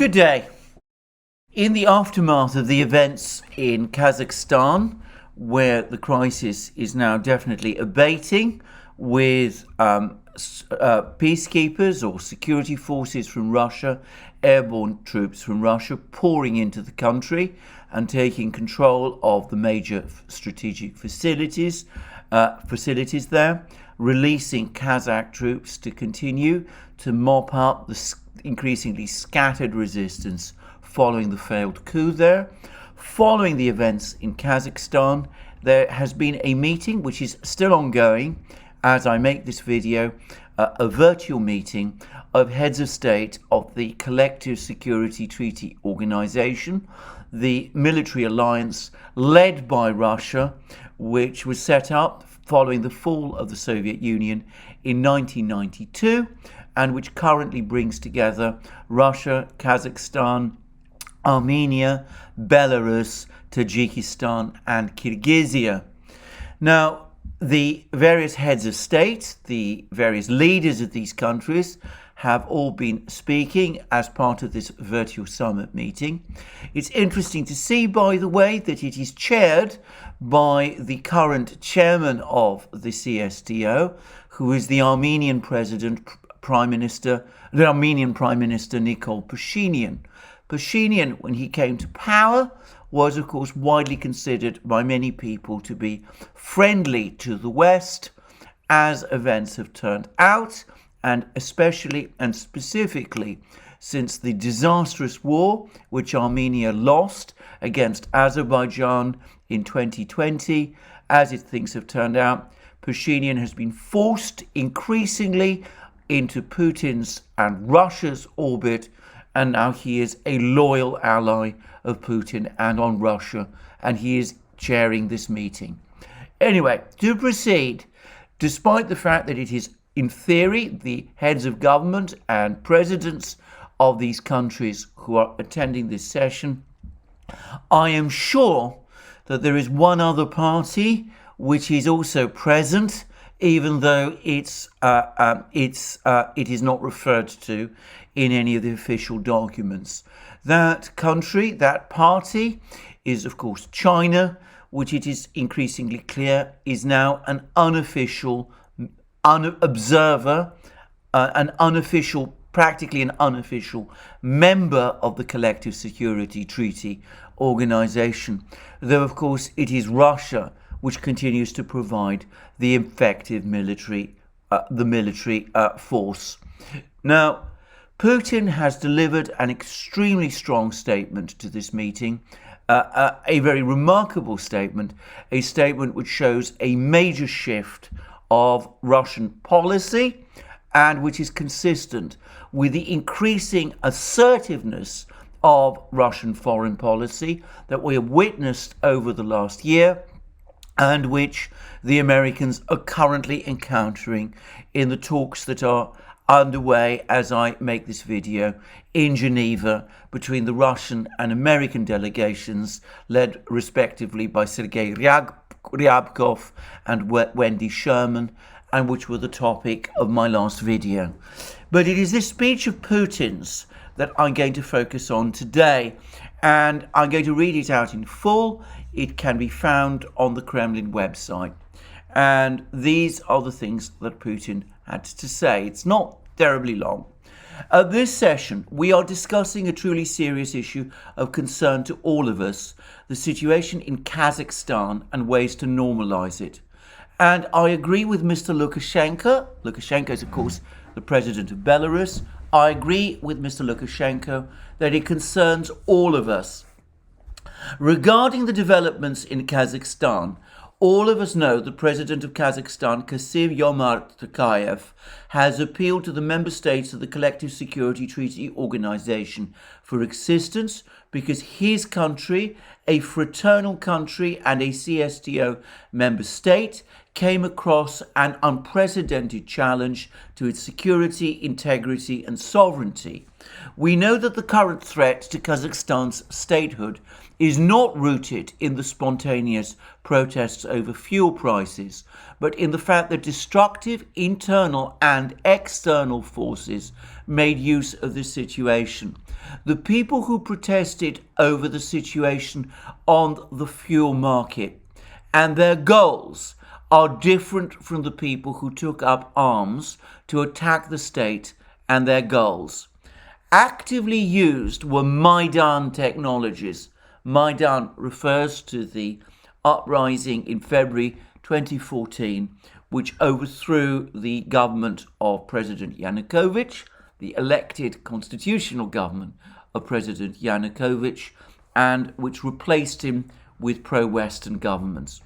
Good day. In the aftermath of the events in Kazakhstan, where the crisis is now definitely abating, with peacekeepers or security forces from Russia, airborne troops from Russia pouring into the country and taking control of the major strategic facilities there, releasing Kazakh troops to continue to mop up the increasingly scattered resistance following the failed coup there. Following the events in Kazakhstan, there has been a meeting which is still ongoing as I make this video, a virtual meeting of heads of state of the Collective Security Treaty Organization, the military alliance led by Russia, which was set up following the fall of the Soviet Union in 1992, and which currently brings together Russia, Kazakhstan, Armenia, Belarus, Tajikistan, and Kyrgyzstan. Now, the various heads of state, the various leaders of these countries, have all been speaking as part of this virtual summit meeting. It's interesting to see, by the way, that it is chaired by the current chairman of the CSTO, who is the Armenian Prime Minister Nikol Pashinyan. Pashinyan, when he came to power, was of course widely considered by many people to be friendly to the West, as events have turned out, and especially and specifically since the disastrous war which Armenia lost against Azerbaijan in 2020, as things have turned out, Pashinyan has been forced increasingly into Putin's and Russia's orbit, and now he is a loyal ally of Putin and on Russia, and he is chairing this meeting. Anyway, to proceed, despite the fact that it is, in theory, the heads of government and presidents of these countries who are attending this session, I am sure that there is one other party which is also present, even though it is not referred to in any of the official documents. That country, that party, is of course China, which it is increasingly clear is now an unofficial observer, practically an unofficial member of the Collective Security Treaty Organization, though of course it is Russia which continues to provide the effective military force. Now, Putin has delivered an extremely strong statement to this meeting, a very remarkable statement, a statement which shows a major shift of Russian policy and which is consistent with the increasing assertiveness of Russian foreign policy that we have witnessed over the last year, and which the Americans are currently encountering in the talks that are underway as I make this video in Geneva between the Russian and American delegations, led respectively by Sergei Ryabkov and Wendy Sherman, and which were the topic of my last video. But it is this speech of Putin's that I'm going to focus on today, and I'm going to read it out in full. It can be found on the Kremlin website. And these are the things that Putin had to say. It's not terribly long. At this session, we are discussing a truly serious issue of concern to all of us, the situation in Kazakhstan and ways to normalize it. And I agree with Mr. Lukashenko. Lukashenko is, of course, the president of Belarus. I agree with Mr. Lukashenko that it concerns all of us. Regarding the developments in Kazakhstan, all of us know the president of Kazakhstan, Kassym-Jomart Tokayev, has appealed to the member states of the Collective Security Treaty Organization for assistance because his country, a fraternal country and a CSTO member state, came across an unprecedented challenge to its security, integrity, and sovereignty. We know that the current threat to Kazakhstan's statehood is not rooted in the spontaneous protests over fuel prices, but in the fact that destructive internal and external forces made use of this situation. The people who protested over the situation on the fuel market and their goals are different from the people who took up arms to attack the state and their goals. Actively used were Maidan technologies. Maidan refers to the uprising in February 2014, which overthrew the government of President Yanukovych, the elected constitutional government of President Yanukovych, and which replaced him with pro-Western governments.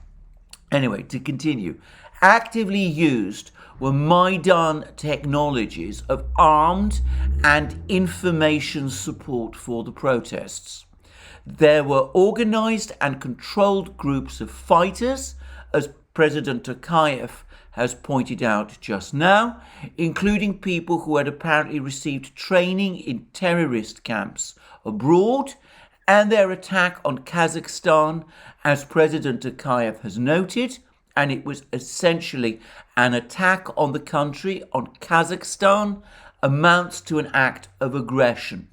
Anyway, to continue, actively used were Maidan technologies of armed and information support for the protests. There were organized and controlled groups of fighters, as President Tokayev has pointed out just now, including people who had apparently received training in terrorist camps abroad, and their attack on Kazakhstan, as President Tokayev has noted, and it was essentially an attack on the country, on Kazakhstan, amounts to an act of aggression.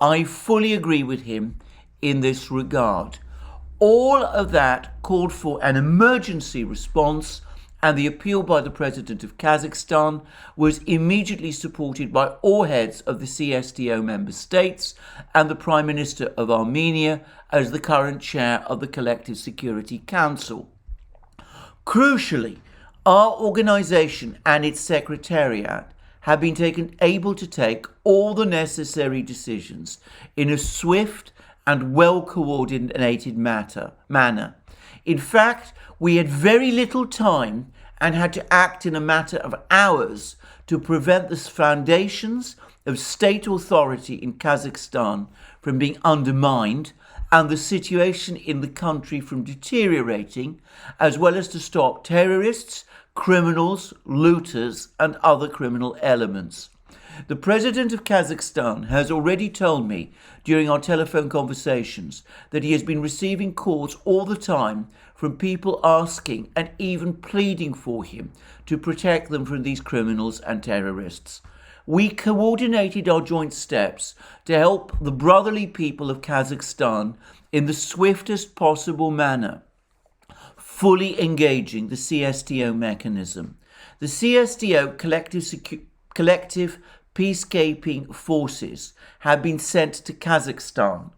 I fully agree with him in this regard. All of that called for an emergency response, and the appeal by the President of Kazakhstan was immediately supported by all heads of the CSTO member states and the Prime Minister of Armenia as the current chair of the Collective Security Council. Crucially, our organisation and its secretariat have been able to take all the necessary decisions in a swift and well-coordinated manner. In fact, we had very little time and had to act in a matter of hours to prevent the foundations of state authority in Kazakhstan from being undermined and the situation in the country from deteriorating, as well as to stop terrorists, criminals, looters, and other criminal elements. The President of Kazakhstan has already told me during our telephone conversations that he has been receiving calls all the time from people asking and even pleading for him to protect them from these criminals and terrorists. We coordinated our joint steps to help the brotherly people of Kazakhstan in the swiftest possible manner, fully engaging the CSTO mechanism. The CSTO collective peacekeeping forces have been sent to Kazakhstan.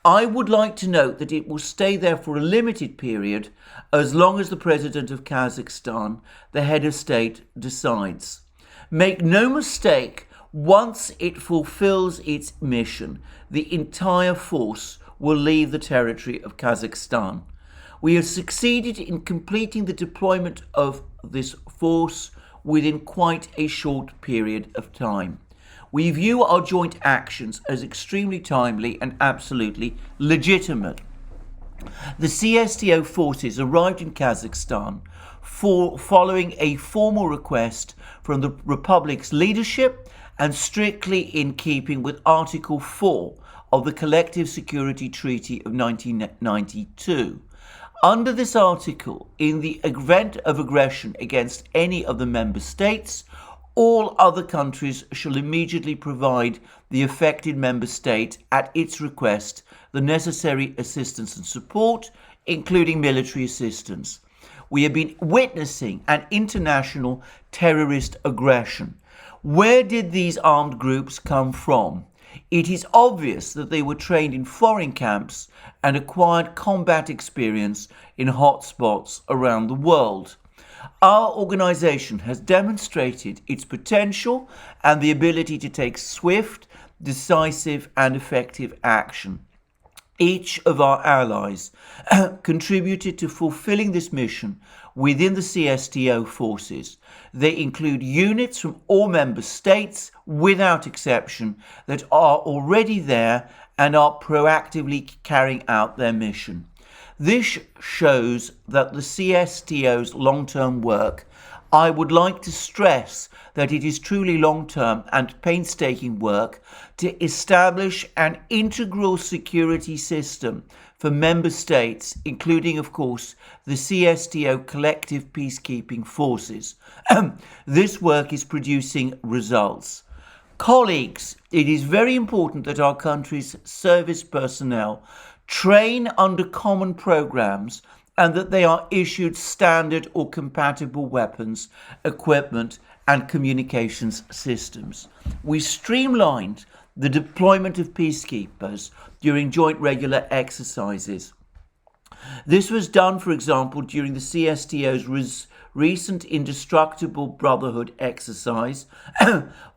I would like to note that it will stay there for a limited period, as long as the President of Kazakhstan, the head of state, decides. Make no mistake, once it fulfills its mission, the entire force will leave the territory of Kazakhstan. We have succeeded in completing the deployment of this force within quite a short period of time. We view our joint actions as extremely timely and absolutely legitimate. The CSTO forces arrived in Kazakhstan following a formal request from the Republic's leadership and strictly in keeping with Article 4 of the Collective Security Treaty of 1992. Under this article, in the event of aggression against any of the member states, all other countries shall immediately provide the affected member state, at its request, the necessary assistance and support, including military assistance. We have been witnessing an international terrorist aggression. Where did these armed groups come from? It is obvious that they were trained in foreign camps and acquired combat experience in hotspots around the world. Our organisation has demonstrated its potential and the ability to take swift, decisive and effective action. Each of our allies contributed to fulfilling this mission within the CSTO forces. They include units from all member states, without exception, that are already there and are proactively carrying out their mission. This shows that the CSTO's long-term work, I would like to stress that it is truly long-term and painstaking work to establish an integral security system for member states, including, of course, the CSTO collective peacekeeping forces. This work is producing results. Colleagues, it is very important that our country's service personnel train under common programs and that they are issued standard or compatible weapons, equipment and communications systems. We streamlined the deployment of peacekeepers during joint regular exercises. This was done, for example, during the CSTO's recent Indestructible Brotherhood exercise,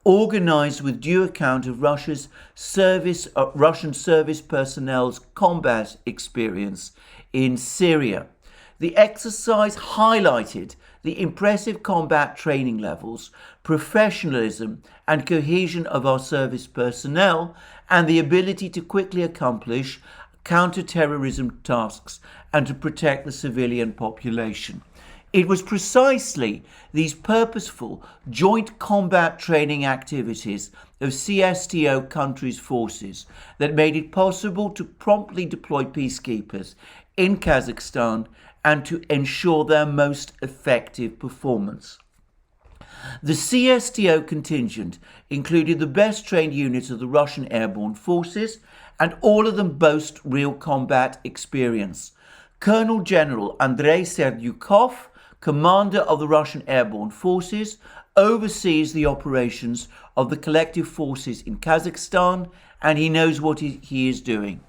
organized with due account of Russian service personnel's combat experience in Syria. The exercise highlighted the impressive combat training levels, professionalism and cohesion of our service personnel, and the ability to quickly accomplish counter-terrorism tasks and to protect the civilian population. It was precisely these purposeful joint combat training activities of CSTO countries' forces that made it possible to promptly deploy peacekeepers in Kazakhstan and to ensure their most effective performance. The CSTO contingent included the best trained units of the Russian airborne forces, and all of them boast real combat experience. Colonel General Andrei Serdyukov, commander of the Russian airborne forces, oversees the operations of the collective forces in Kazakhstan, and he knows what he is doing.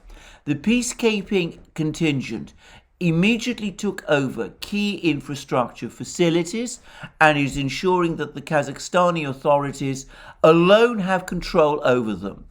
The peacekeeping contingent immediately took over key infrastructure facilities and is ensuring that the Kazakhstani authorities alone have control over them.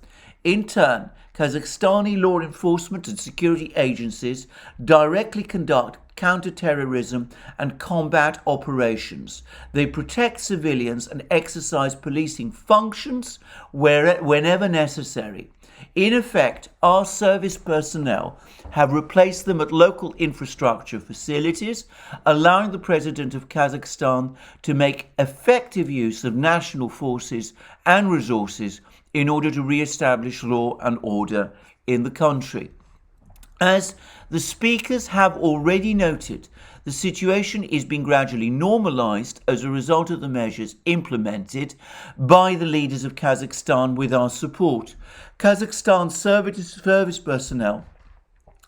In turn, Kazakhstani law enforcement and security agencies directly conduct counter-terrorism and combat operations. They protect civilians and exercise policing functions whenever necessary. In effect, our service personnel have replaced them at local infrastructure facilities, allowing the President of Kazakhstan to make effective use of national forces and resources in order to re-establish law and order in the country. As the speakers have already noted, the situation is being gradually normalized as a result of the measures implemented by the leaders of Kazakhstan with our support. Kazakhstan's service personnel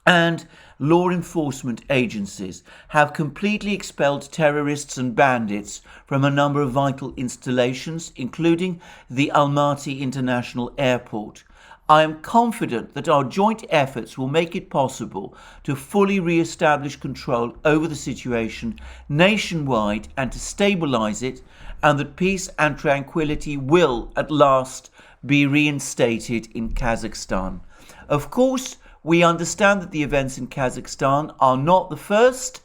and law enforcement agencies have completely expelled terrorists and bandits from a number of vital installations, including the Almaty International Airport. I am confident that our joint efforts will make it possible to fully re-establish control over the situation nationwide and to stabilize it, and that peace and tranquility will, at last, be reinstated in Kazakhstan. Of course, we understand that the events in Kazakhstan are not the first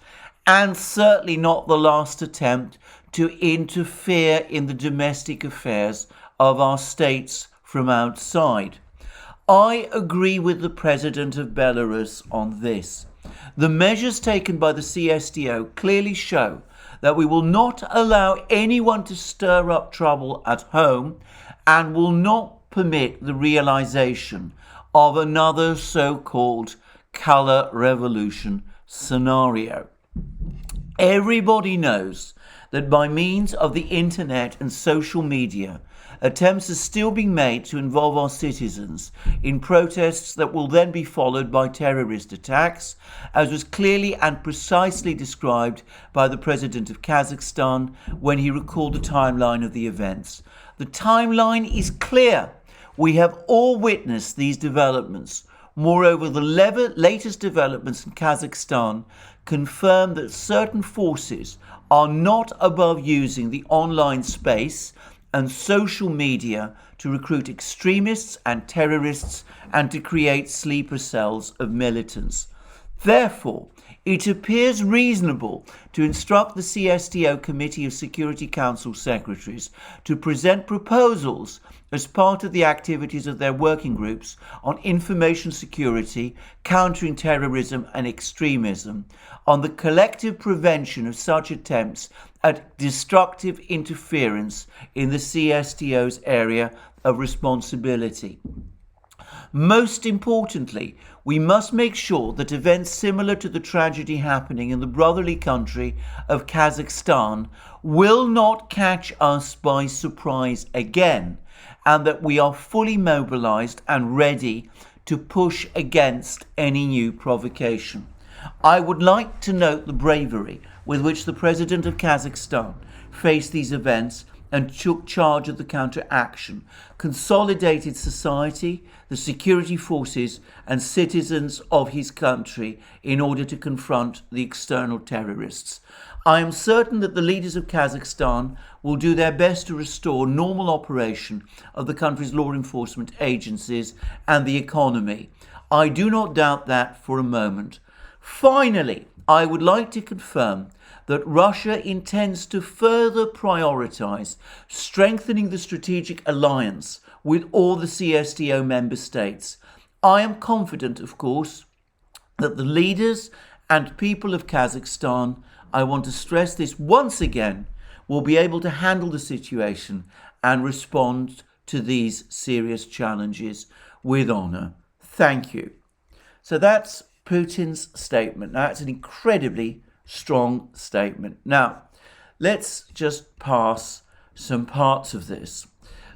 and certainly not the last attempt to interfere in the domestic affairs of our states from outside. I agree with the President of Belarus on this. The measures taken by the CSTO clearly show that we will not allow anyone to stir up trouble at home and will not permit the realization of another so-called color revolution scenario. Everybody knows that by means of the internet and social media, attempts are still being made to involve our citizens in protests that will then be followed by terrorist attacks, as was clearly and precisely described by the President of Kazakhstan when he recalled the timeline of the events. The timeline is clear. We have all witnessed these developments. Moreover, the latest developments in Kazakhstan confirm that certain forces are not above using the online space and social media to recruit extremists and terrorists and to create sleeper cells of militants. Therefore, it appears reasonable to instruct the CSTO Committee of Security Council Secretaries to present proposals as part of the activities of their working groups on information security, countering terrorism and extremism, on the collective prevention of such attempts at destructive interference in the CSTO's area of responsibility. Most importantly, we must make sure that events similar to the tragedy happening in the brotherly country of Kazakhstan will not catch us by surprise again, and that we are fully mobilized and ready to push against any new provocation. I would like to note the bravery with which the President of Kazakhstan faced these events and took charge of the counteraction, consolidated society, the security forces and citizens of his country in order to confront the external terrorists. I am certain that the leaders of Kazakhstan will do their best to restore normal operation of the country's law enforcement agencies and the economy. I do not doubt that for a moment. Finally, I would like to confirm that Russia intends to further prioritize strengthening the strategic alliance with all the CSTO member states. I am confident, of course, that the leaders and people of Kazakhstan, I want to stress this once again, will be able to handle the situation and respond to these serious challenges with honor. Thank you. So that's Putin's statement. Now, it's an incredibly strong statement. Now, let's just pass some parts of this.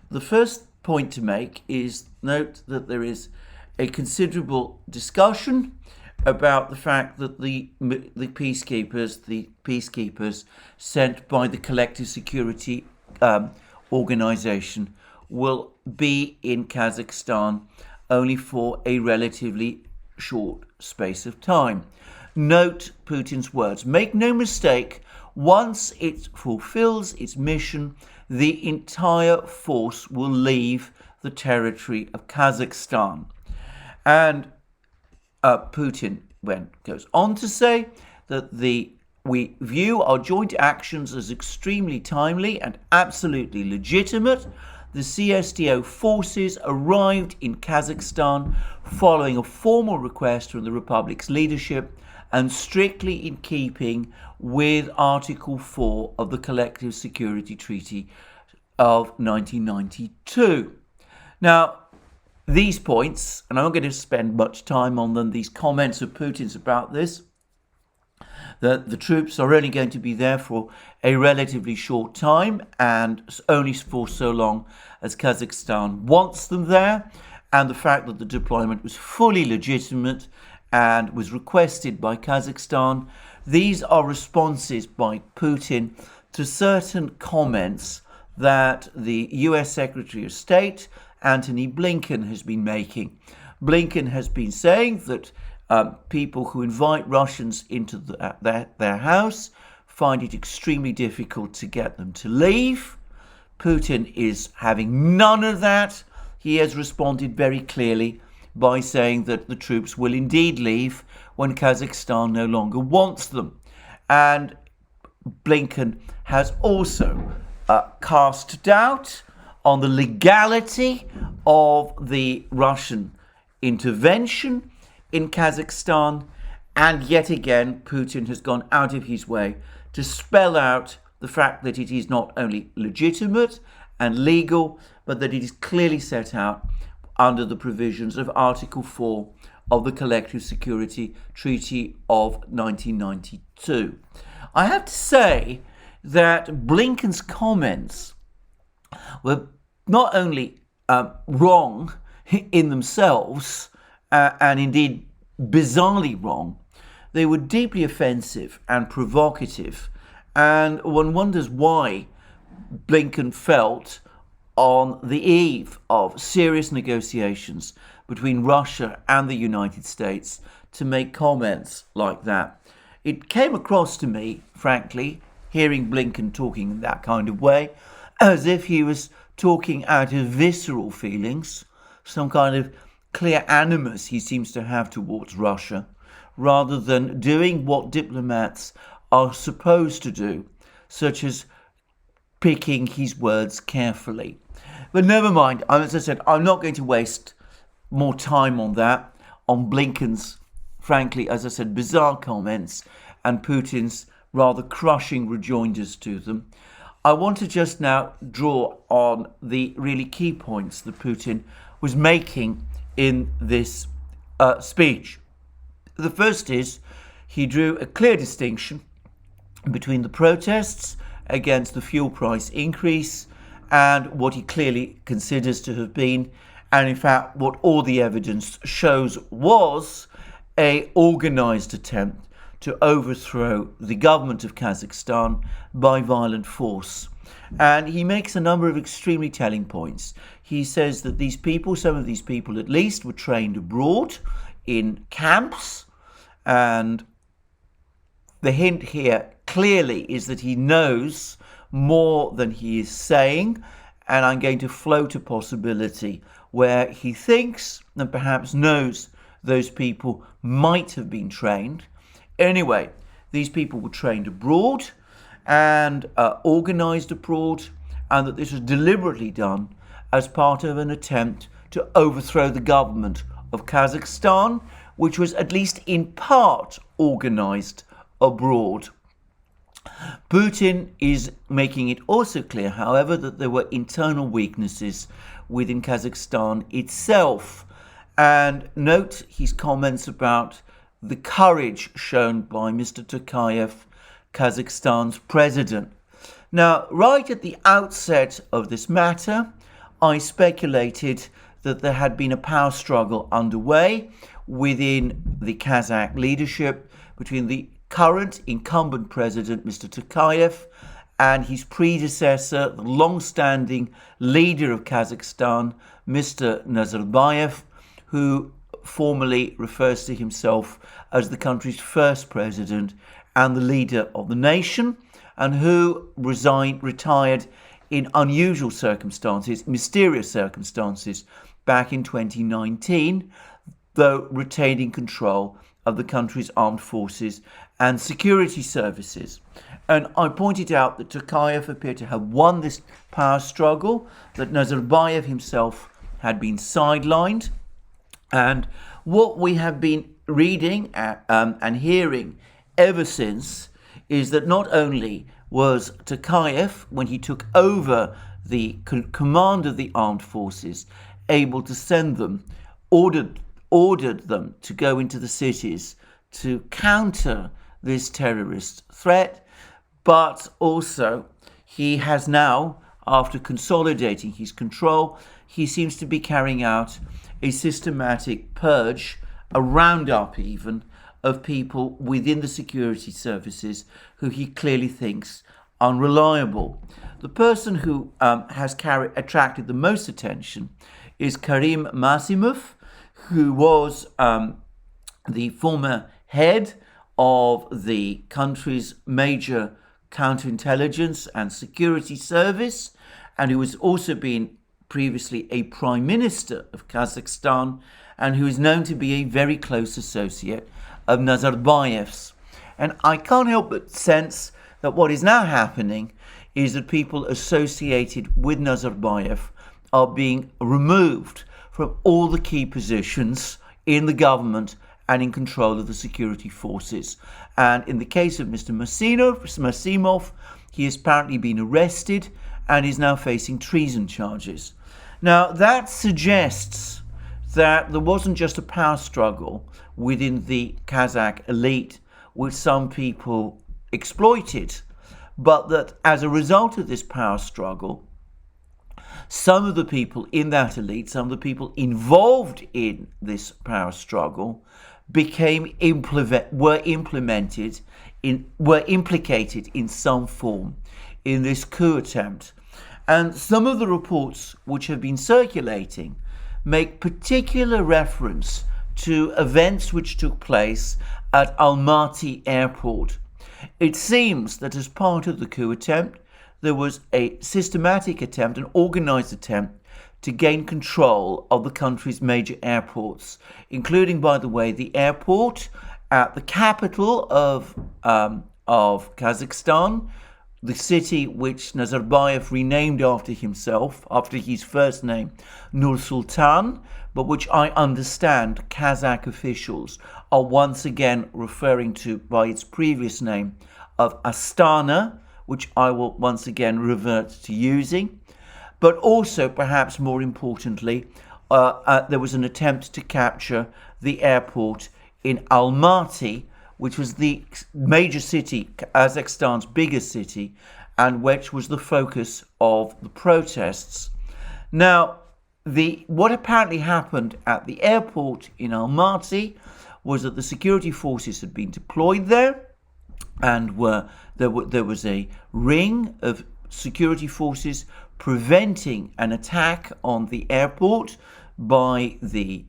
The first point to make is note that there is a considerable discussion about the fact that the peacekeepers sent by the Collective Security Organization will be in Kazakhstan only for a relatively short space of time. Note Putin's words. Make no mistake, once it fulfills its mission, the entire force will leave the territory of Kazakhstan. And Putin goes on to say that we view our joint actions as extremely timely and absolutely legitimate. The CSTO forces arrived in Kazakhstan following a formal request from the Republic's leadership and strictly in keeping with Article 4 of the Collective Security Treaty of 1992. Now, these points, and I'm not going to spend much time on them, these comments of Putin's about this, that the troops are only going to be there for a relatively short time and only for so long as Kazakhstan wants them there, and the fact that the deployment was fully legitimate and was requested by Kazakhstan. These are responses by Putin to certain comments that the US Secretary of State, Antony Blinken, has been making. Blinken has been saying that people who invite Russians into their house find it extremely difficult to get them to leave. Putin is having none of that. He has responded very clearly by saying that the troops will indeed leave when Kazakhstan no longer wants them. And Blinken has also cast doubt on the legality of the Russian intervention in Kazakhstan, and yet again Putin has gone out of his way to spell out the fact that it is not only legitimate and legal, but that it is clearly set out under the provisions of Article 4 of the Collective Security Treaty of 1992. I have to say that Blinken's comments were not only wrong in themselves, and indeed bizarrely wrong, they were deeply offensive and provocative, and one wonders why Blinken felt on the eve of serious negotiations between Russia and the United States to make comments like that. It came across to me, frankly, hearing Blinken talking in that kind of way, as if he was talking out of visceral feelings, some kind of clear animus he seems to have towards Russia, rather than doing what diplomats are supposed to do, such as picking his words carefully. But never mind, as I said, I'm not going to waste more time on that, on Blinken's, frankly, as I said, bizarre comments and Putin's rather crushing rejoinders to them. I want to just now draw on the really key points that Putin was making in this speech. The first is he drew a clear distinction between the protests against the fuel price increase and what he clearly considers to have been, and in fact what all the evidence shows was, an organised attempt to overthrow the government of Kazakhstan by violent force. And he makes a number of extremely telling points. He says that these people, some of these people at least, were trained abroad in camps, and the hint here clearly is that he knows more than he is saying, and I'm going to float a possibility where he thinks and perhaps knows those people might have been trained. Anyway, these people were trained abroad and organised abroad, and that this was deliberately done as part of an attempt to overthrow the government of Kazakhstan, which was at least in part organised abroad. Putin is making it also clear, however, that there were internal weaknesses within Kazakhstan itself. And note his comments about the courage shown by Mr. Tokayev, Kazakhstan's president. Now, right at the outset of this matter, I speculated that there had been a power struggle underway within the Kazakh leadership between the current incumbent president, Mr. Tokayev, and his predecessor, the long-standing leader of Kazakhstan, Mr. Nazarbayev, who formally refers to himself as the country's first president and the leader of the nation, and who retired in unusual circumstances, mysterious circumstances, back in 2019, though retaining control of the country's armed forces and security services. And I pointed out that Tokayev appeared to have won this power struggle, that Nazarbayev himself had been sidelined. And what we have been reading and hearing ever since is that not only was Tokayev, when he took over the command of the armed forces, able to send them, ordered them to go into the cities to counter this terrorist threat, but also he has now, after consolidating his control, he seems to be carrying out a systematic purge, a roundup even, of people within the security services who he clearly thinks unreliable. The person who has attracted the most attention is Karim Masimov, who was the former head of the country's major counterintelligence and security service, and who has also been previously a prime minister of Kazakhstan, and who is known to be a very close associate of Nazarbayev's. And I can't help but sense that what is now happening is that people associated with Nazarbayev are being removed from all the key positions in the government and in control of the security forces. And in the case of Mr. Masimov, he has apparently been arrested and is now facing treason charges. Now, that suggests that there wasn't just a power struggle within the Kazakh elite, which some people exploited, but that as a result of this power struggle, some of the people in that elite, some of the people involved in this power struggle, were implicated in some form in this coup attempt. And some of the reports which have been circulating make particular reference to events which took place at Almaty airport. It seems that as part of the coup attempt, there was a systematic attempt, an organised attempt, to gain control of the country's major airports, including, by the way, the airport at the capital of Kazakhstan, the city which Nazarbayev renamed after himself, after his first name, Nur Sultan, but which I understand Kazakh officials are once again referring to by its previous name of Astana, which I will once again revert to using. But also, perhaps more importantly, there was an attempt to capture the airport in Almaty, which was the major city, Kazakhstan's biggest city, and which was the focus of the protests. Now, what apparently happened at the airport in Almaty was that the security forces had been deployed there, and there was a ring of security forces preventing an attack on the airport by the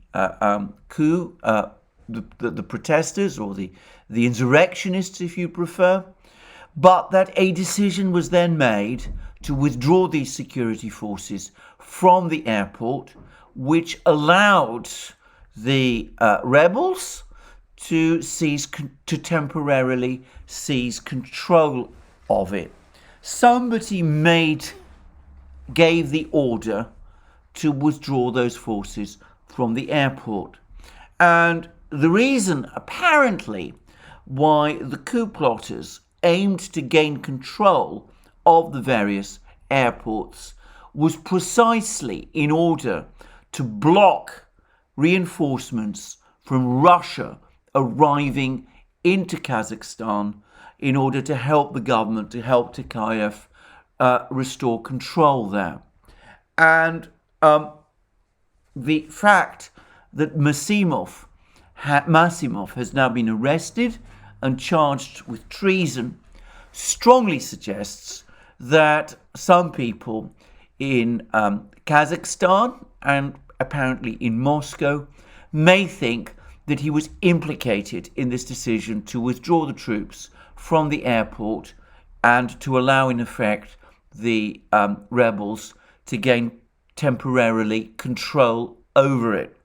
coup, the protesters, or the insurrectionists, if you prefer, but that a decision was then made to withdraw these security forces from the airport, which allowed the rebels to temporarily seize control of it. Somebody gave the order to withdraw those forces from the airport. And the reason, apparently, why the coup plotters aimed to gain control of the various airports was precisely in order to block reinforcements from Russia arriving into Kazakhstan in order to help the government, to help Tokayev restore control there. And the fact that Masimov has now been arrested and charged with treason strongly suggests that some people in Kazakhstan and apparently in Moscow may think that he was implicated in this decision to withdraw the troops from the airport and to allow, in effect, the rebels to gain temporarily control over it.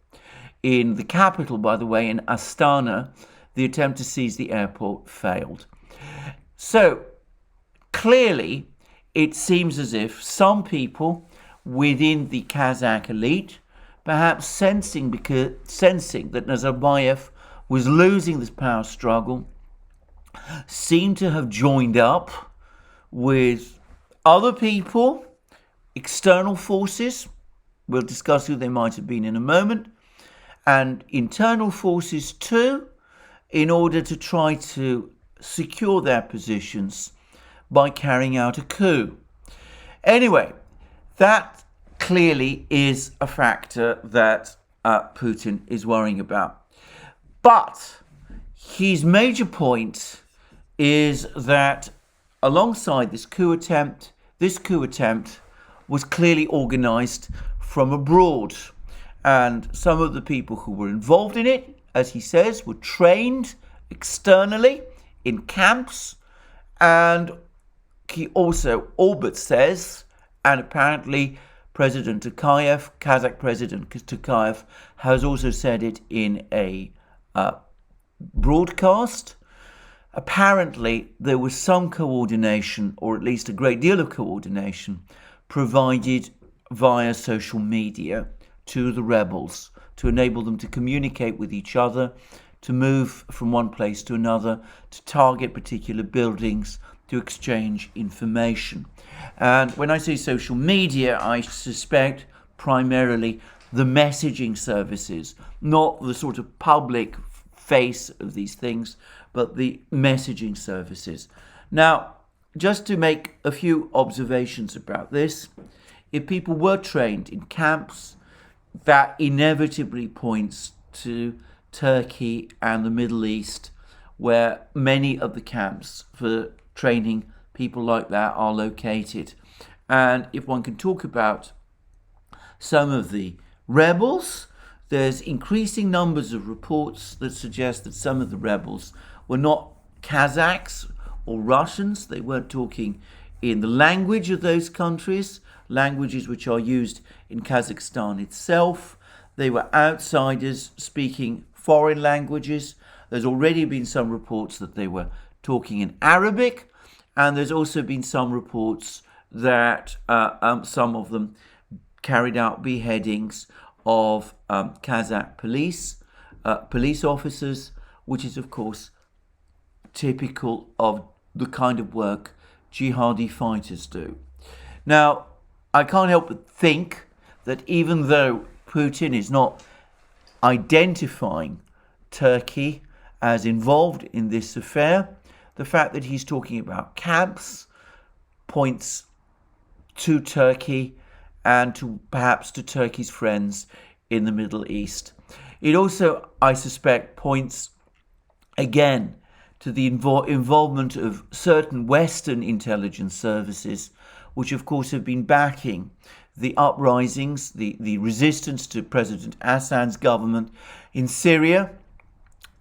In the capital, by the way, in Astana, the attempt to seize the airport failed. So, clearly, it seems as if some people within the Kazakh elite, perhaps sensing that Nazarbayev was losing this power struggle, seem to have joined up with other people, external forces, we'll discuss who they might have been in a moment, and internal forces too, in order to try to secure their positions by carrying out a coup. Anyway, that clearly is a factor that Putin is worrying about. But his major point is that alongside this coup attempt was clearly organized from abroad. And some of the people who were involved in it, as he says, were trained externally in camps. And he also all but says, and apparently President Tokayev, Kazakh President Tokayev, has also said it in a broadcast. Apparently there was some coordination, or at least a great deal of coordination, provided via social media to the rebels to enable them to communicate with each other, to move from one place to another, to target particular buildings, to exchange information. And when I say social media, I suspect primarily the messaging services, not the sort of public face of these things, but the messaging services. Now, just to make a few observations about this, if people were trained in camps, that inevitably points to Turkey and the Middle East, where many of the camps for training people like that are located. And if one can talk about some of the rebels, there's increasing numbers of reports that suggest that some of the rebels were not Kazakhs or Russians. They weren't talking in the language of those countries, languages which are used in Kazakhstan itself. They were outsiders speaking foreign languages, There's already been some reports that they were talking in Arabic, and there's also been some reports that some of them carried out beheadings of Kazakh police officers, which is, of course, typical of the kind of work jihadi fighters do. Now, I can't help but think that even though Putin is not identifying Turkey as involved in this affair, the fact that he's talking about camps points to Turkey and to perhaps to Turkey's friends in the Middle East. It also, I suspect, points again to the involvement of certain Western intelligence services, which of course have been backing the uprisings, the resistance to President Assad's government in Syria,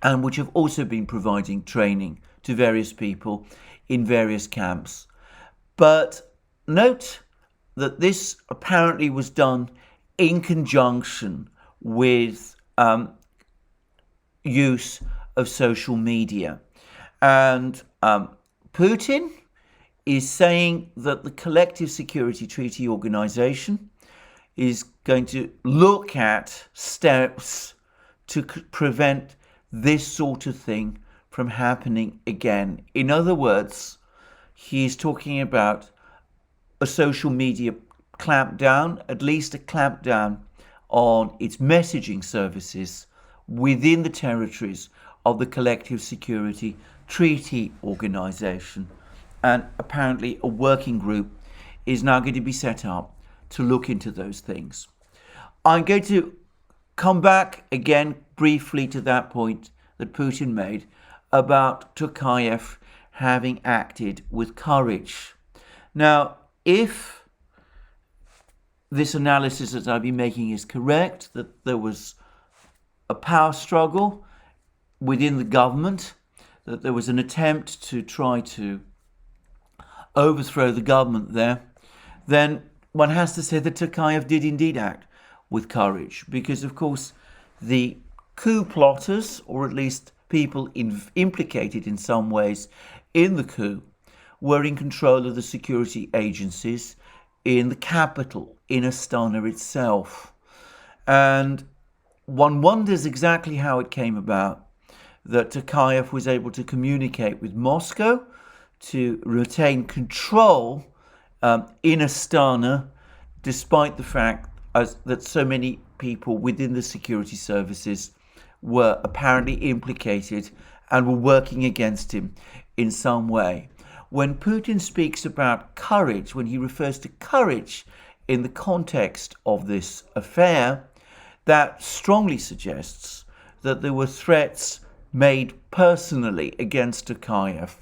and which have also been providing training to various people in various camps. But note that this apparently was done in conjunction with use of social media. And Putin is saying that the Collective Security Treaty Organization is going to look at steps to prevent this sort of thing from happening again. In other words, he is talking about a social media clampdown, at least a clampdown on its messaging services within the territories of the Collective Security Treaty Organization. And apparently a working group is now going to be set up to look into those things. I'm going to come back again briefly to that point that Putin made about Tokayev having acted with courage. Now, if this analysis that I've been making is correct, that there was a power struggle within the government, that there was an attempt to try to overthrow the government there, then one has to say that Tokayev did indeed act with courage, because of course the coup plotters, or at least people implicated in some ways in the coup, were in control of the security agencies in the capital, in Astana itself. And one wonders exactly how it came about that Tokayev was able to communicate with Moscow to retain control in Astana, despite the fact that so many people within the security services were apparently implicated and were working against him in some way. When Putin speaks about courage, when he refers to courage in the context of this affair, that strongly suggests that there were threats made personally against Tokayev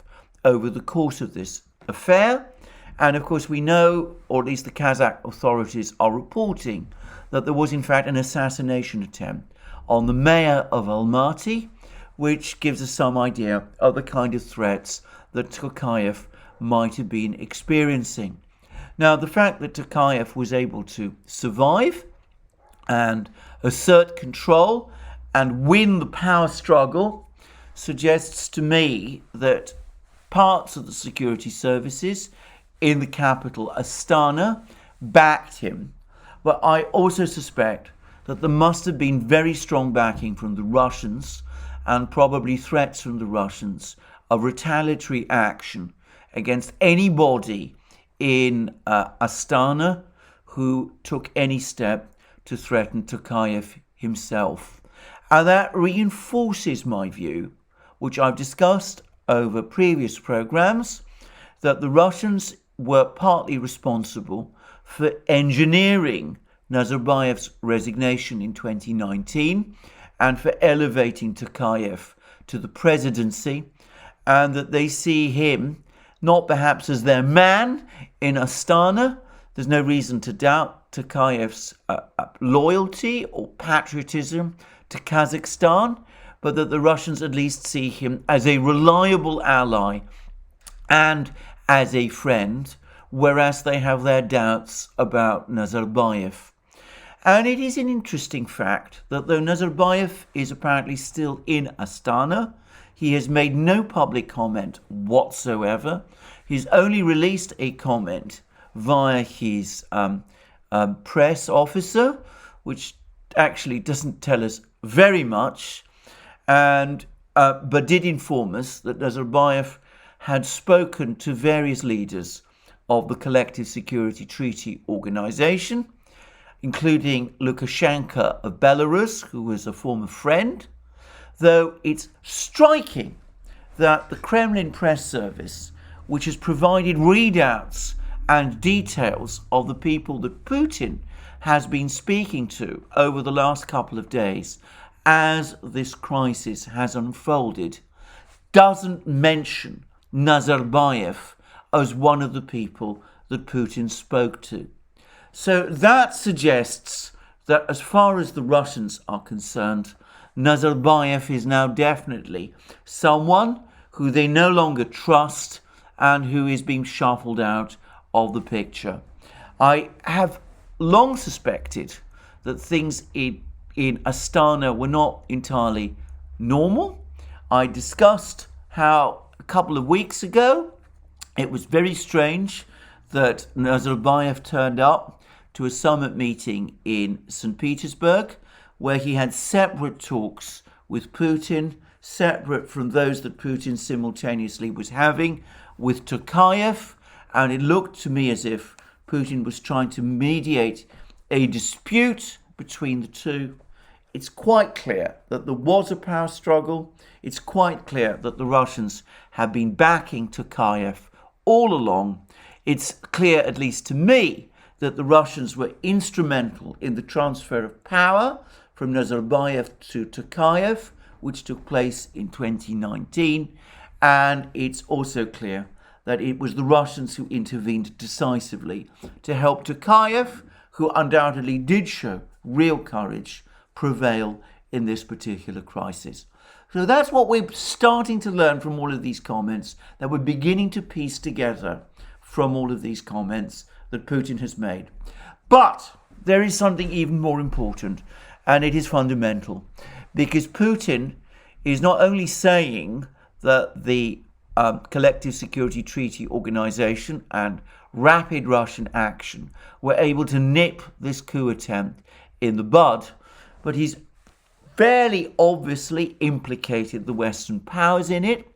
over the course of this affair. And of course we know, or at least the Kazakh authorities are reporting, that there was in fact an assassination attempt on the mayor of Almaty, which gives us some idea of the kind of threats that Tokayev might have been experiencing. Now, the fact that Tokayev was able to survive and assert control and win the power struggle suggests to me that parts of the security services in the capital, Astana, backed him. But I also suspect that there must have been very strong backing from the Russians and probably threats from the Russians of retaliatory action against anybody in Astana who took any step to threaten Tokayev himself. And that reinforces my view, which I've discussed over previous programs, that the Russians were partly responsible for engineering Nazarbayev's resignation in 2019 and for elevating Tokayev to the presidency, and that they see him not perhaps as their man in Astana. There's no reason to doubt Tokayev's loyalty or patriotism to Kazakhstan, but that the Russians at least see him as a reliable ally and as a friend, whereas they have their doubts about Nazarbayev. And it is an interesting fact that though Nazarbayev is apparently still in Astana, he has made no public comment whatsoever. He's only released a comment via his press officer, which actually doesn't tell us very much, and but did inform us that Nazarbayev had spoken to various leaders of the Collective Security Treaty Organization, including Lukashenko of Belarus, who was a former friend, though it's striking that the Kremlin press service, which has provided readouts and details of the people that Putin has been speaking to over the last couple of days as this crisis has unfolded, doesn't mention Nazarbayev as one of the people that Putin spoke to. So that suggests that as far as the Russians are concerned, Nazarbayev is now definitely someone who they no longer trust and who is being shuffled out of the picture. I have long suspected that things in Astana were not entirely normal. I discussed how a couple of weeks ago it was very strange that Nazarbayev turned up to a summit meeting in St. Petersburg, where he had separate talks with Putin, separate from those that Putin simultaneously was having with Tokayev, and it looked to me as if Putin was trying to mediate a dispute between the two. It's quite clear that there was a power struggle. It's quite clear that the Russians have been backing Tokayev all along. It's clear, at least to me, that the Russians were instrumental in the transfer of power from Nazarbayev to Tokayev, which took place in 2019. And it's also clear that it was the Russians who intervened decisively to help Tokayev, who undoubtedly did show real courage, prevail in this particular crisis. So that's what we're starting to learn from all of these comments, that we're beginning to piece together from all of these comments that Putin has made. But there is something even more important, and it is fundamental, because Putin is not only saying that the Collective Security Treaty Organization and rapid Russian action were able to nip this coup attempt in the bud, but he's fairly obviously implicated the Western powers in it.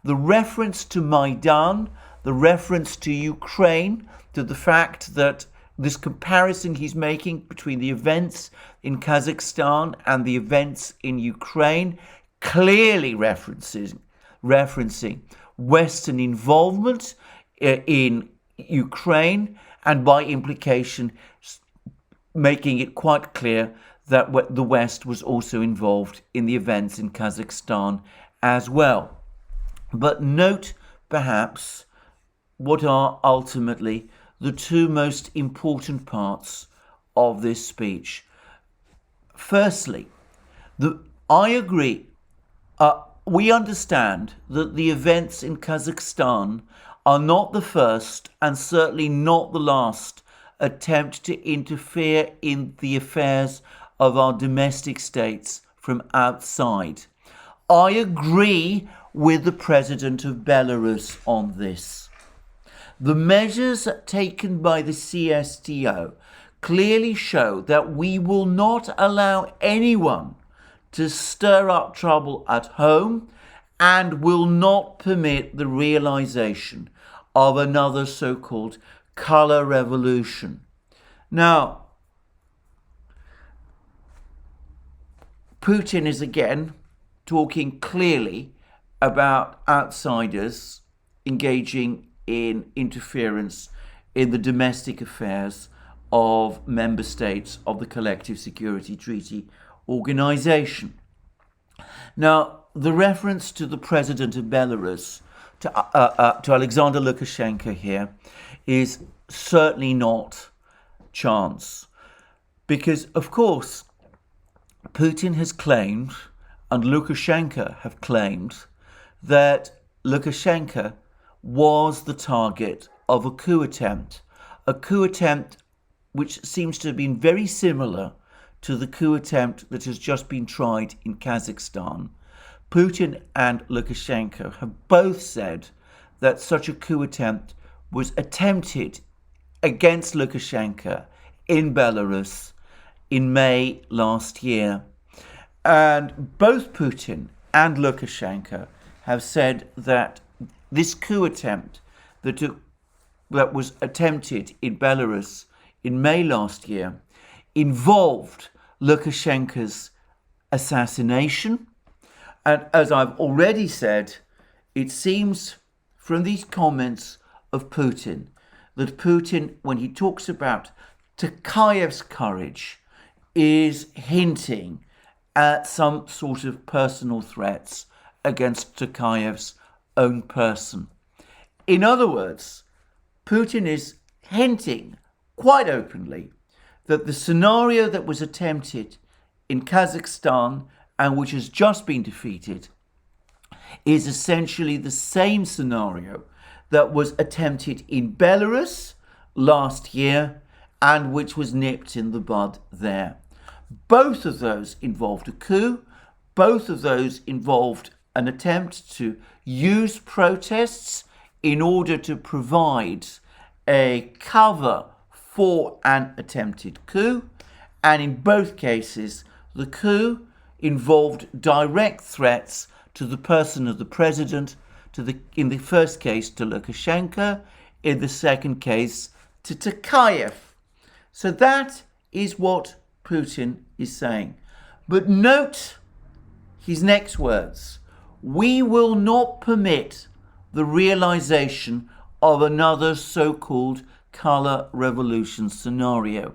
The reference to Maidan, the reference to Ukraine, to the fact that this comparison he's making between the events in Kazakhstan and the events in Ukraine, clearly referencing Western involvement in Ukraine, and by implication making it quite clear that the West was also involved in the events in Kazakhstan as well. But note perhaps what are ultimately the two most important parts of this speech. Firstly, I agree. We understand that the events in Kazakhstan are not the first and certainly not the last attempt to interfere in the affairs of our domestic states from outside. I agree with the president of Belarus on this. The measures taken by the CSTO clearly show that we will not allow anyone to stir up trouble at home and will not permit the realization of another so-called color revolution. Now, Putin is again talking clearly about outsiders engaging in interference in the domestic affairs of member states of the Collective Security Treaty Organization. Now, the reference to the president of Belarus, to Alexander Lukashenko here, is certainly not chance. Because, of course, Putin has claimed, and Lukashenko have claimed, that Lukashenko was the target of a coup attempt which seems to have been very similar to the coup attempt that has just been tried in Kazakhstan. Putin and Lukashenko have both said that such a coup attempt was attempted against Lukashenko in Belarus in May last year. And both Putin and Lukashenko have said that this coup attempt that was attempted in Belarus in May last year involved Lukashenko's assassination. And as I've already said, it seems from these comments of Putin that Putin, when he talks about Tokayev's courage, is hinting at some sort of personal threats against Tokayev's own person. In other words, Putin is hinting quite openly that the scenario that was attempted in Kazakhstan and which has just been defeated is essentially the same scenario that was attempted in Belarus last year and which was nipped in the bud there. Both of those involved a coup. Both of those involved an attempt to use protests in order to provide a cover for an attempted coup. And in both cases, the coup involved direct threats to the person of the president, in the first case to Lukashenko, in the second case to Tokayev. So that is what Putin is saying. But note his next words: we will not permit the realization of another so-called color revolution scenario.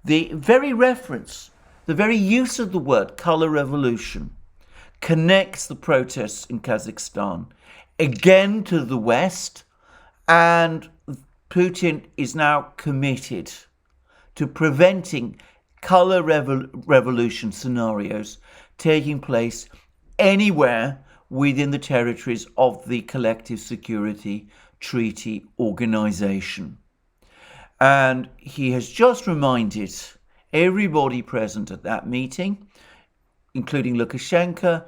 The very reference, the very use of the word color revolution connects the protests in Kazakhstan again to the West, and Putin is now committed to preventing color revolution scenarios taking place anywhere within the territories of the Collective Security Treaty Organization. And he has just reminded everybody present at that meeting, including Lukashenko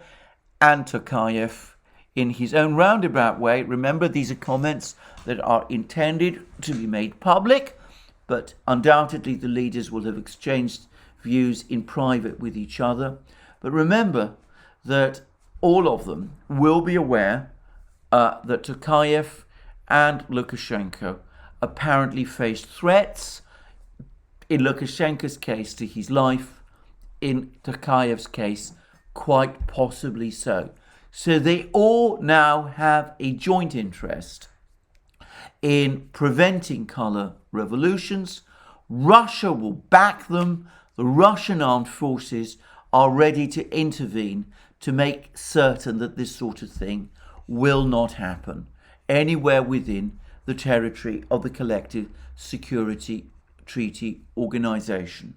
and Tokayev, in his own roundabout way. Remember, these are comments that are intended to be made public, but undoubtedly the leaders will have exchanged views in private with each other. But remember that all of them will be aware that Tokayev and Lukashenko apparently faced threats, in Lukashenko's case to his life, in Tokayev's case quite possibly so. So they all now have a joint interest in preventing color revolutions. Russia will back them. The Russian armed forces are ready to intervene to make certain that this sort of thing will not happen anywhere within the territory of the Collective Security Treaty Organization.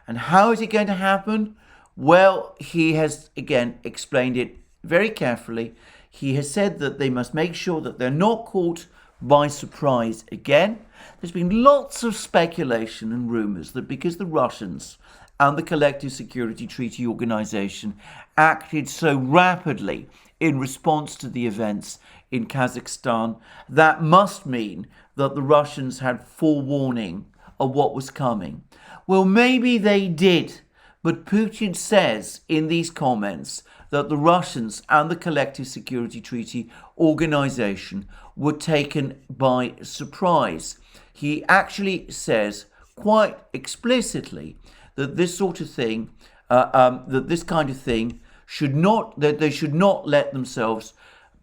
And how is it going to happen? Well, he has again explained it very carefully. He has said that they must make sure that they're not caught by surprise again. There's been lots of speculation and rumors that because the Russians and the Collective Security Treaty Organization acted so rapidly in response to the events in Kazakhstan, that must mean that the Russians had forewarning of what was coming. Well, maybe they did, but Putin says in these comments that the Russians and the Collective Security Treaty Organization were taken by surprise. He actually says quite explicitly that this sort of thing, that this kind of thing that they should not let themselves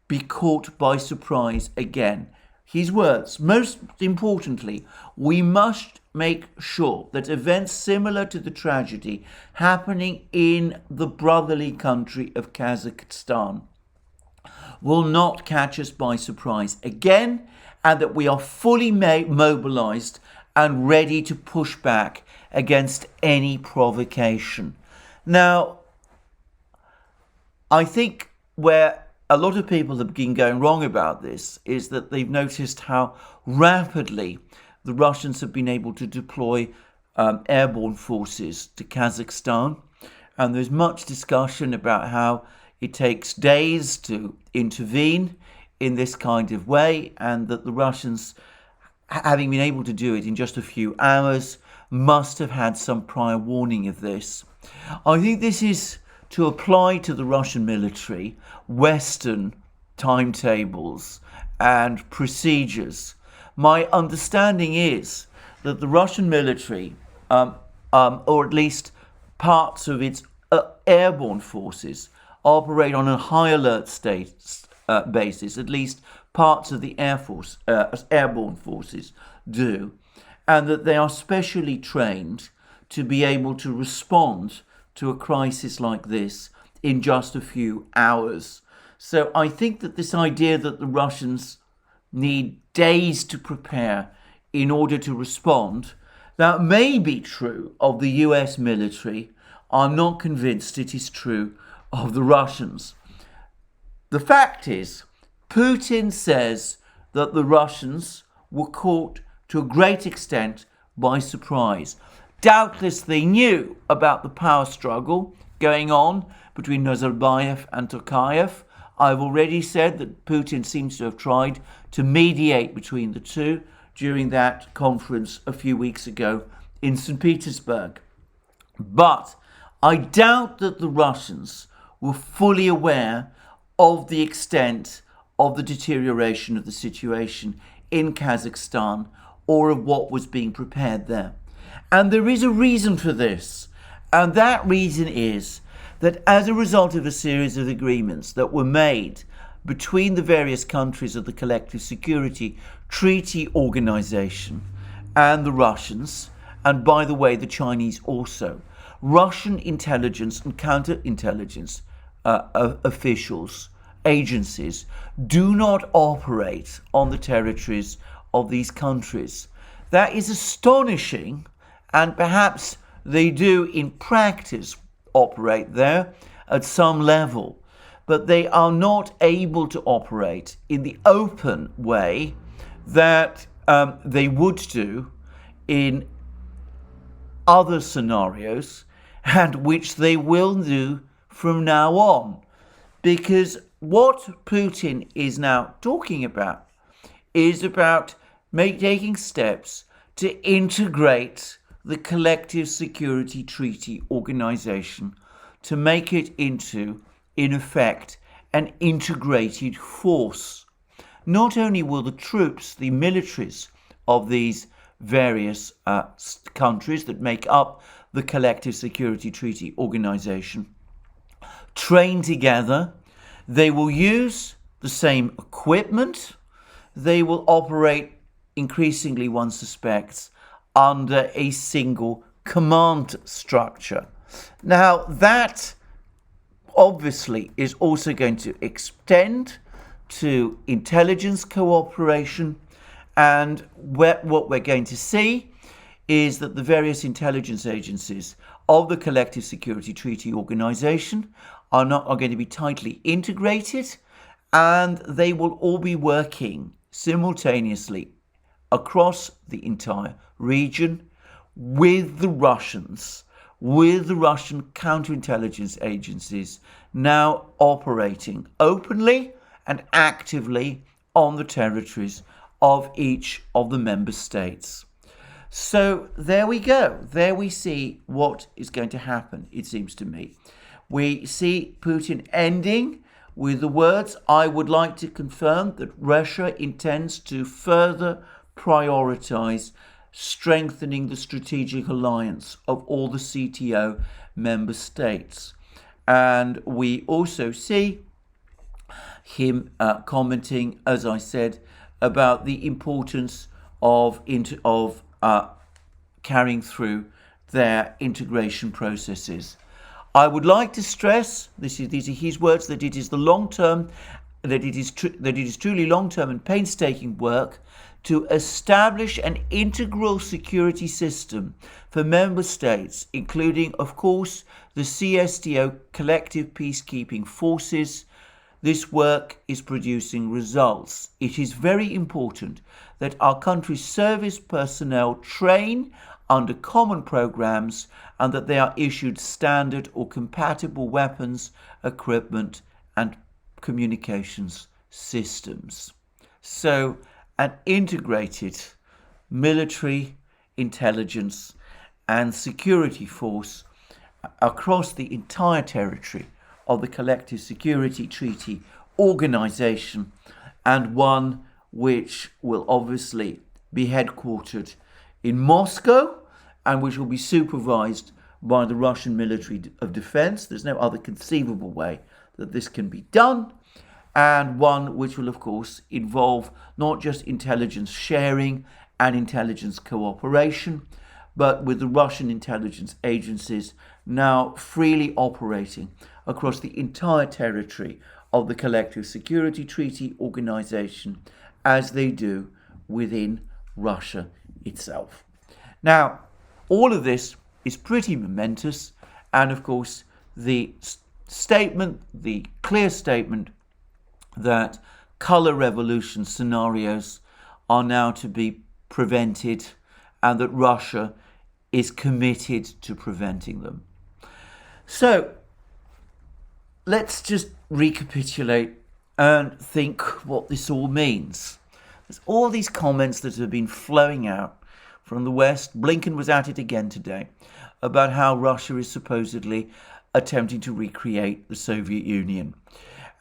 be caught by surprise again. His words: most importantly, we must make sure that events similar to the tragedy happening in the brotherly country of Kazakhstan will not catch us by surprise again, and that we are fully mobilized and ready to push back against any provocation. Now, I think where a lot of people have been going wrong about this is that they've noticed how rapidly the Russians have been able to deploy airborne forces to Kazakhstan. And there's much discussion about how it takes days to intervene in this kind of way, and that the Russians, having been able to do it in just a few hours, must have had some prior warning of this. I think this is to apply to the Russian military Western timetables and procedures. My understanding is that the Russian military, or at least parts of its airborne forces, operate on a high alert basis. At least parts of the Air Force, airborne forces do, and that they are specially trained to be able to respond to a crisis like this in just a few hours. So I think that this idea that the Russians need days to prepare in order to respond, that may be true of the US military. I'm not convinced it is true of the Russians. The fact is, Putin says that the Russians were caught to a great extent by surprise. Doubtless they knew about the power struggle going on between Nazarbayev and Tokayev. I've already said that Putin seems to have tried to mediate between the two during that conference a few weeks ago in St. Petersburg. But I doubt that the Russians were fully aware of the extent of the deterioration of the situation in Kazakhstan or of what was being prepared there. And there is a reason for this. And that reason is that as a result of a series of agreements that were made between the various countries of the Collective Security Treaty Organization and the Russians, and by the way, the Chinese also, Russian intelligence and counterintelligence officials, agencies, do not operate on the territories of these countries. That is astonishing, and perhaps they do in practice operate there at some level, but they are not able to operate in the open way that they would do in other scenarios, and which they will do from now on. Because what Putin is now talking about is about taking steps to integrate the Collective Security Treaty Organization, to make it into, in effect, an integrated force. Not only will the troops, the militaries of these various countries that make up the Collective Security Treaty Organization train together, they will use the same equipment, they will operate increasingly, one suspects, under a single command structure. Now, that obviously is also going to extend to intelligence cooperation, and what we're going to see is that the various intelligence agencies of the Collective Security Treaty Organization are going to be tightly integrated, and they will all be working simultaneously across the entire region with the Russians, with the Russian counterintelligence agencies now operating openly and actively on the territories of each of the member states. So there we go. There we see what is going to happen, it seems to me. We see Putin ending with the words, "I would like to confirm that Russia intends to further prioritize strengthening the strategic alliance of all the CTO member states." And we also see him commenting, as I said, about the importance of carrying through their integration processes. I would like to stress, these are his words, that it is truly long-term and painstaking work to establish an integral security system for member states, including, of course, the CSTO collective peacekeeping forces. This work is producing results. It is very important that our country's service personnel train under common programs, and that they are issued standard or compatible weapons, equipment, and communications systems. So an integrated military, intelligence, and security force across the entire territory of the Collective Security Treaty Organization, and one which will obviously be headquartered in Moscow and which will be supervised by the Russian Military of Defense. There's no other conceivable way that this can be done, and one which will, of course, involve not just intelligence sharing and intelligence cooperation, but with the Russian intelligence agencies now freely operating across the entire territory of the Collective Security Treaty Organization, as they do within Russia itself. Now, all of this is pretty momentous, and of course the statement, the clear statement that color revolution scenarios are now to be prevented and that Russia is committed to preventing them. So let's just recapitulate and think what this all means. There's all these comments that have been flowing out from the West. Blinken was at it again today about how Russia is supposedly attempting to recreate the Soviet Union.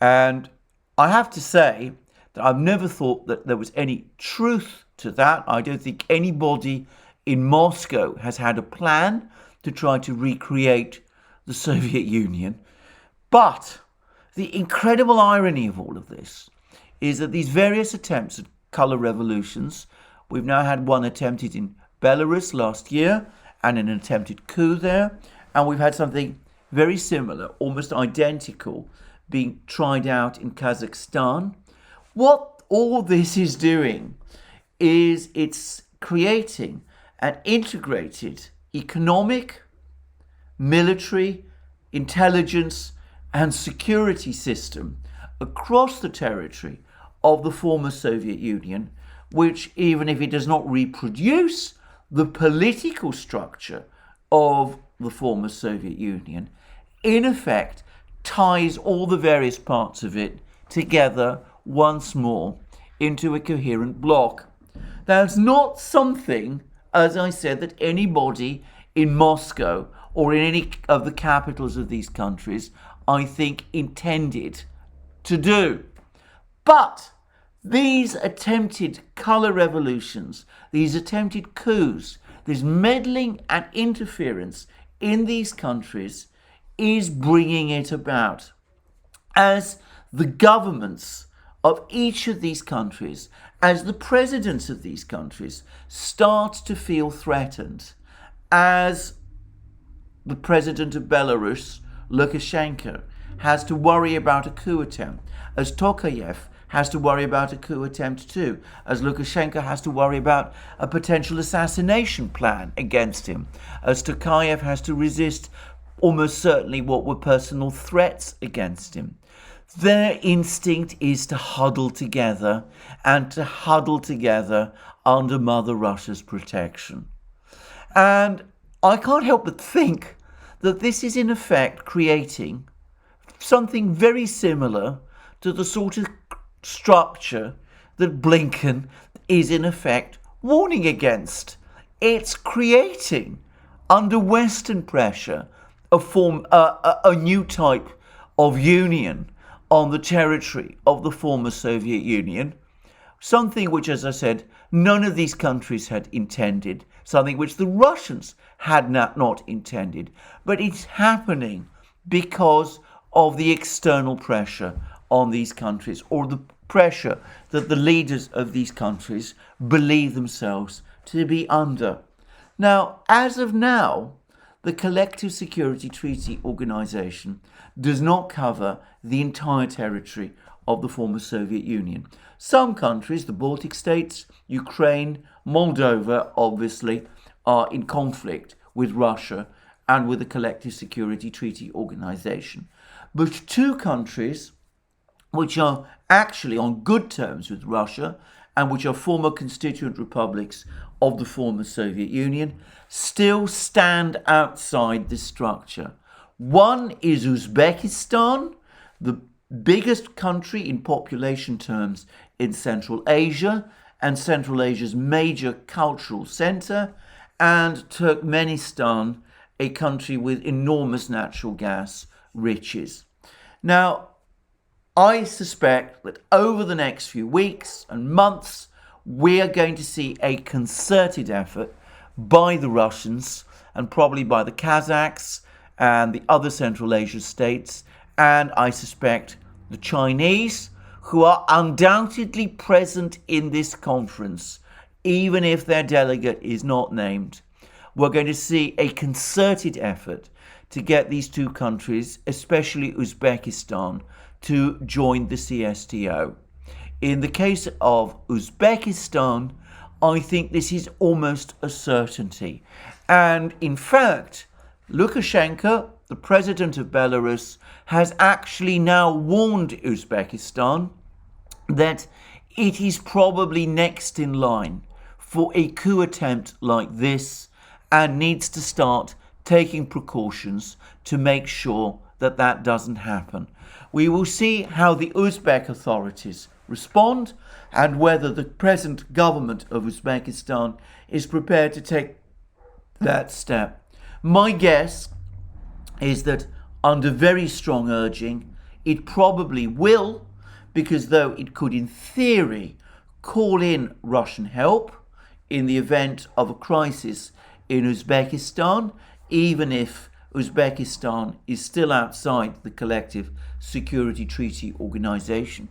And I have to say that I've never thought that there was any truth to that. I don't think anybody in Moscow has had a plan to try to recreate the Soviet Union. But the incredible irony of all of this is that these various attempts at color revolutions, we've now had one attempted in Belarus last year and an attempted coup there, and we've had something very similar, almost identical, being tried out in Kazakhstan. What all this is doing is it's creating an integrated economic, military, intelligence, and security system across the territory of the former Soviet Union, which, even if it does not reproduce the political structure of the former Soviet Union, in effect ties all the various parts of it together once more into a coherent bloc. That's not something, as I said, that anybody in Moscow or in any of the capitals of these countries, I think, intended to do. But these attempted color revolutions, these attempted coups, this meddling and interference in these countries is bringing it about. As the governments of each of these countries, as the presidents of these countries start to feel threatened, as the president of Belarus, Lukashenko, has to worry about a coup attempt, as Tokayev has to worry about a coup attempt too, as Lukashenko has to worry about a potential assassination plan against him, as Tokayev has to resist almost certainly what were personal threats against him. Their instinct is to huddle together and to huddle together under Mother Russia's protection. And I can't help but think that this is in effect creating something very similar to the sort of structure that Blinken is in effect warning against. It's creating, under Western pressure, a new type of union on the territory of the former Soviet Union, something which, as I said, none of these countries had intended, something which the Russians had not intended, but it's happening because of the external pressure on these countries, or the pressure that the leaders of these countries believe themselves to be under. Now, as of now, the Collective Security Treaty Organization does not cover the entire territory of the former Soviet Union. Some countries, the Baltic states, Ukraine, Moldova, obviously, are in conflict with Russia and with the Collective Security Treaty Organization. But two countries which are actually on good terms with Russia and which are former constituent republics of the former Soviet Union, still stand outside this structure. One is Uzbekistan, the biggest country in population terms in Central Asia, and Central Asia's major cultural center, and Turkmenistan, a country with enormous natural gas riches. Now, I suspect that over the next few weeks and months, we are going to see a concerted effort by the Russians and probably by the Kazakhs and the other Central Asia states, and I suspect the Chinese, who are undoubtedly present in this conference, even if their delegate is not named. We're going to see a concerted effort to get these two countries, especially Uzbekistan, to join the CSTO. In the case of Uzbekistan, I think this is almost a certainty. And in fact, Lukashenko, the president of Belarus, has actually now warned Uzbekistan that it is probably next in line for a coup attempt like this and needs to start taking precautions to make sure that that doesn't happen. We will see how the Uzbek authorities respond and whether the present government of Uzbekistan is prepared to take that step. My guess is that under very strong urging, it probably will, because though it could in theory call in Russian help in the event of a crisis in Uzbekistan, even if Uzbekistan is still outside the Collective Security Treaty Organization.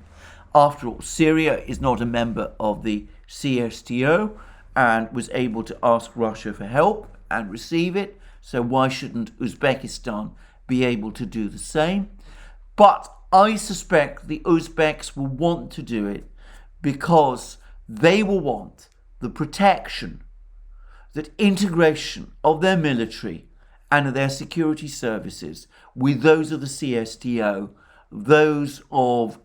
After all, Syria is not a member of the CSTO and was able to ask Russia for help and receive it, so why shouldn't Uzbekistan be able to do the same? But I suspect the Uzbeks will want to do it because they will want the protection, that integration of their military and their security services with those of the CSTO, those of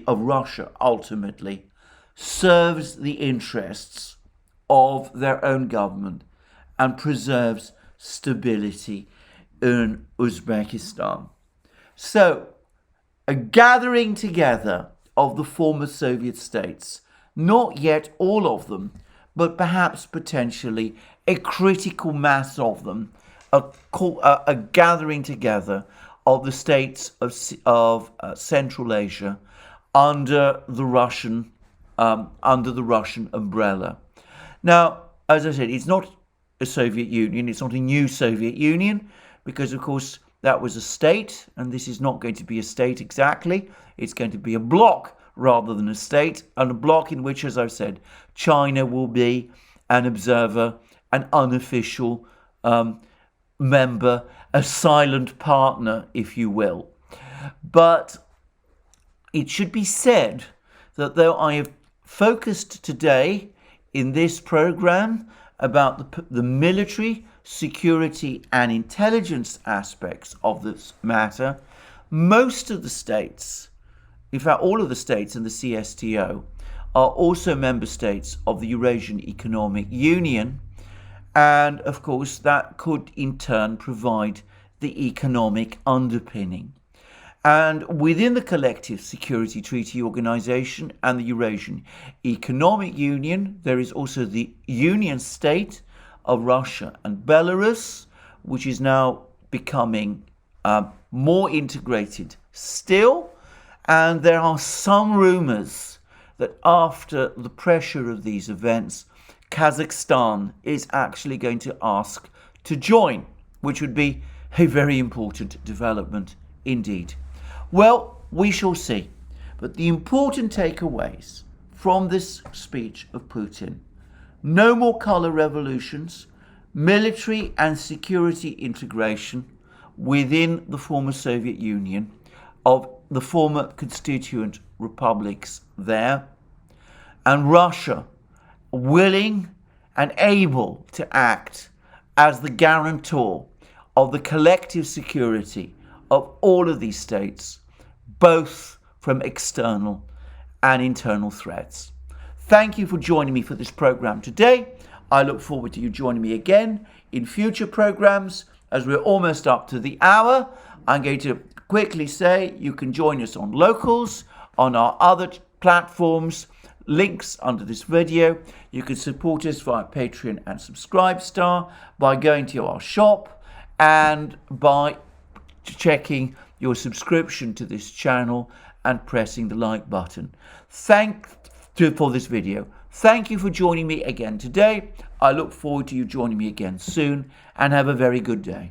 Russia ultimately, serves the interests of their own government and preserves stability in Uzbekistan. So, a gathering together of the former Soviet states, not yet all of them, but perhaps potentially a critical mass of them, a gathering together of the states of Central Asia under the Russian umbrella. Now, as I said, it's not a Soviet Union, it's not a new Soviet Union, because of course that was a state, and this is not going to be a state exactly. It's going to be a bloc rather than a state, and a bloc in which, as I've said, China will be an observer, an unofficial member, a silent partner, if you will. But it should be said that though I have focused today in this program about the military, security and intelligence aspects of this matter, most of the states, in fact all of the states in the CSTO, are also member states of the Eurasian Economic Union, and of course that could in turn provide the economic underpinning. And within the Collective Security Treaty Organization and the Eurasian Economic Union, there is also the Union State of Russia and Belarus, which is now becoming more integrated still. And there are some rumors that after the pressure of these events, Kazakhstan is actually going to ask to join, which would be a very important development indeed. Well, we shall see. But the important takeaways from this speech of Putin: no more color revolutions, military and security integration within the former Soviet Union, of the former constituent republics there, and Russia willing and able to act as the guarantor of the collective security of all of these states, both from external and internal threats. Thank you for joining me for this program today. I look forward to you joining me again in future programs. As we're almost up to the hour, I'm going to quickly say you can join us on Locals, on our other platforms, links under this video. You can support us via Patreon and Subscribestar by going to our shop and by checking your subscription to this channel and pressing the like button. Thank you for this video. Thank you for joining me again today. I look forward to you joining me again soon, and have a very good day.